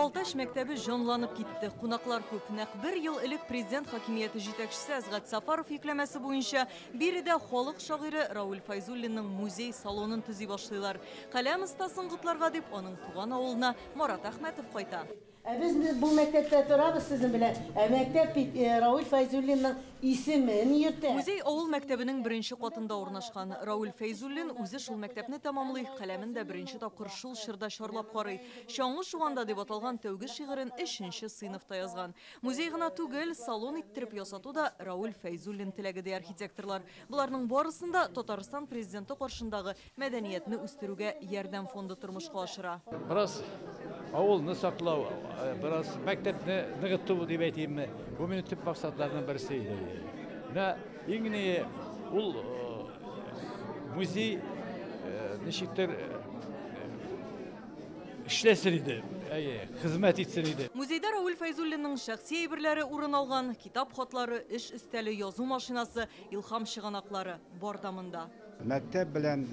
Балташ мәктәбе җанланып китте. Кунаклар күп. Нәкъ 1 ел элек президент хакимияте җитәкчесе Азгат Сафаров йөкләмәсе буенча биредә халык шагыйре Рауль Файзуллинның музей салонын төзи башлыйлар. Каләм остасын котларга дип аның туган авылына Марат Әхмәтов кайта. Biz bu mektepte turabız sizin bile. Mektep Raul Feyzullin'in ismini yürüttü. Музей авыл мәктәбенең беренче катында урнашкан. Рауль Файзуллин үзе шул мәктәпне тәмамлый, каләмен дә беренче тапкыр шул чорда чарлап карый. Чаңгы шуганда дип аталган тәүге шигырен 3нче сыйныфта язган. Музей гына түгел, салон иттереп ясату да Рауль Файзуллин теләге ди архитекторлар. Буларның барысында Татарстан президенты каршындагы мәдәниятне үстерүгә ярдәм фонды тормышка ашыра. Авылны саклау, biraz мәктәпне ныгыту дип әйтимме, бу минем төп максатларның берсе иде. Менә иңне ул музей ничектер эшләсен иде, хезмәт итсен иде. Музейда Рауль Файзуллинның шәхси әйберләре урын алган, китап хатлары, эш өстәле, язу машинасы, илһам чыганаклары бар дамында. Мәктәп белән,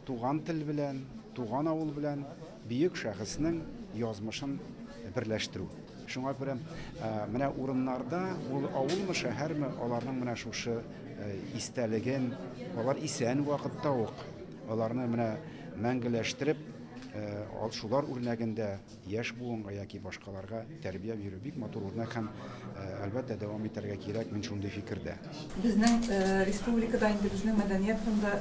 туган тел белән, туган авыл белән бийек шәхеснең язмышын берләштерү. Шуңа күрә менә урыннарда ул авылмы, шәһәрме, аларның менә шушы истәлеген, алар исән вакытта ук аларны менә мәңгеләштереп, шулар үрнәгендә яшь буынга яки башкаларга тәрбия бирү бик матур үрнәк һәм әлбәттә дәвам итәргә кирәк, мин шундый фикердә. Безнең республикада инде безнең мәдәният фонды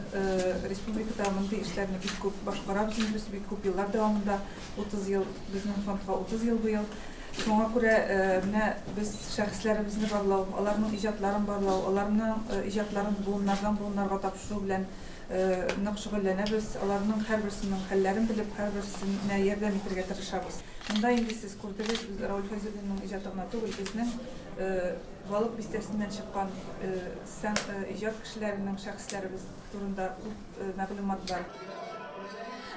республикада мондый эшләрне бик күп башкарабыз, без бик күп еллар дәвамында 30 ел безнең фондга 30 ел быел. Шуңа күрә менә без шәхесләребезне барлау, аларның иҗатларын барлау, аларның иҗатларын буыннарга тапшыру белән нык шөгыльләнәбез. Аларның һәрберсенең хәлләрен белеп, һәрберсенә ярдәм итәргә тырышабыз. Монда инде сез күрдегез, без Рауль Файзуллинның иҗатына түгел, безнең балык бистәсеннән чыккан иҗат кешеләренең, шәхесләребез турында мәгълүмат бар.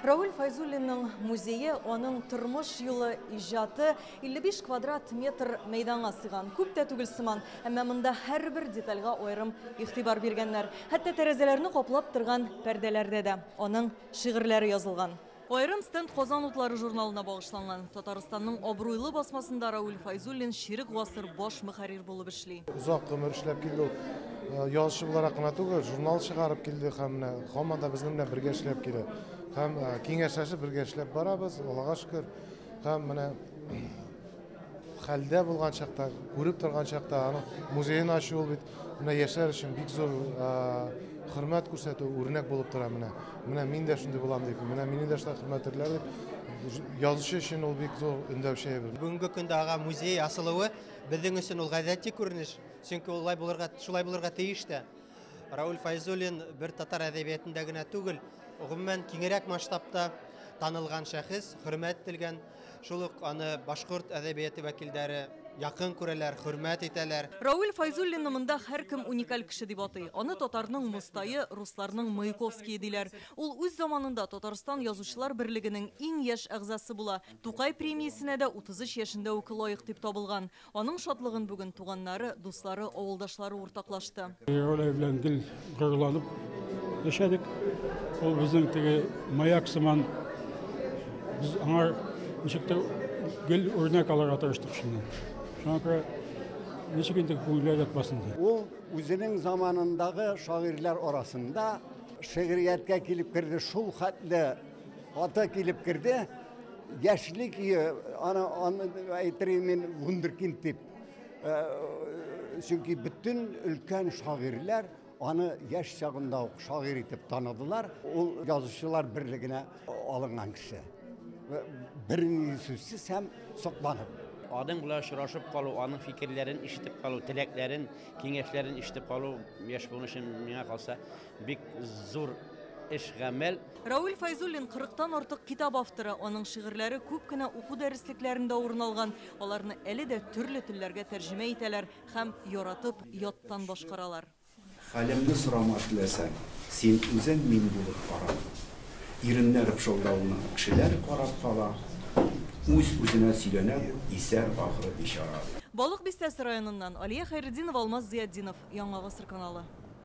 Рауль Файзуллинның музее, аның тормыш юлы, иҗаты 55 квадрат метр мәйданга сыган. Күп тә түгел сыман, әмма монда һәрбер детальгә аерым игътибар биргәннәр. Хәтта тәрәзәләрне каплап торган пәрдәләрдә дә аның шигырьләре язылган. Айрым стенд Казан утлары журналына багышланган. Татарстанның абруйлы басмасында Рауль Файзуллин ширек гасыр баш мөхәррир булып эшли. Узак гомер эшләп килде. Язучы буларак кына түгел, журнал чыгарып килде һәм команда безнең белән бергә эшләп килде. Һәм киңәшләшеп бергә эшләп барабыз, Аллага шөкер. Һәм менә хәлдә булган чакта, күреп торган чакта, аның музейны ачу ул бит менә яшьләр өчен бик зур хөрмәт күрсәтү, үрнәк булып тора менә. Менә мин дә шундый булам дип, менә мине дә шулай хөрмәтләр дип язучы өчен ул бик зур өндәүче. Бүгенге көндә ага музей асылуы безнең өчен ул гадәти күренеш. Чөнки шулай булырга тиеш тә. Рауль Файзуллин бер татар әдәбиятында гына түгел, гомумән киңрәк масштабта танылган шәхес, хөрмәт ителгән. Шул ук аны башкорт әдәбияты вәкилләре якын күрәләр, хөрмәт итәләр. Рауль Файзуллинны монда һәркем уникаль кеше дип атый. Аны татарның Мустайы, русларның Маяковский диләр. Ул үз заманында Татарстан язучылар берлегенең иң яшь әгъзасы була. Тукай премиясенә дә 33 яшендә үк лаек дип табылган. Аның шатлыгын бүген туганнары, дуслары, авылдашлары уртаклашты. Рауль белән гел гырланып яшәдек. Ул безнең теге маяк сыман, без аңар ничектер гел үрнәк алырга тырыштык шуннан. Шуңа күрә ничек инде күңелгә ятмасын ди. Ул үзенең заманындагы шагыйрьләр арасында шигърияткә килеп керде, шул хәтле ата килеп керде. Яшьлек аны әйтермен мин вундеркинд дип. Чөнки бүтән өлкән шагыйрьләр аны яшь чагында ук шагыйрь итеп таныдылар. Ул язучылар берлегенә алынган кеше. Берни сүзсез һәм сокланып. Аның белән очрашып калу, аның фикерләрен ишетеп калу, теләкләрен, киңәшләрен ишетеп калу яшь булу өчен миңа калса бик зур эш гамәл. Рауль Файзуллин 40-тан артык китап авторы, аның шигырьләре күп кенә уку дәреслекләрендә урын алган. Аларны әле дә төрле телләргә тәрҗемә итәләр һәм яратып яттан башкаралар. Хәлемне сорама теләсәң, син үзең мин булып кара. Иреннәр пышылдауны кешеләр карап кала. Үз-үзенә сөйләнә, исәр ахыры бичара. Балык бистәсе районыннан Алия Хәйретдинова, Алмаз Зиятдинов, Яңа Гасыр каналы.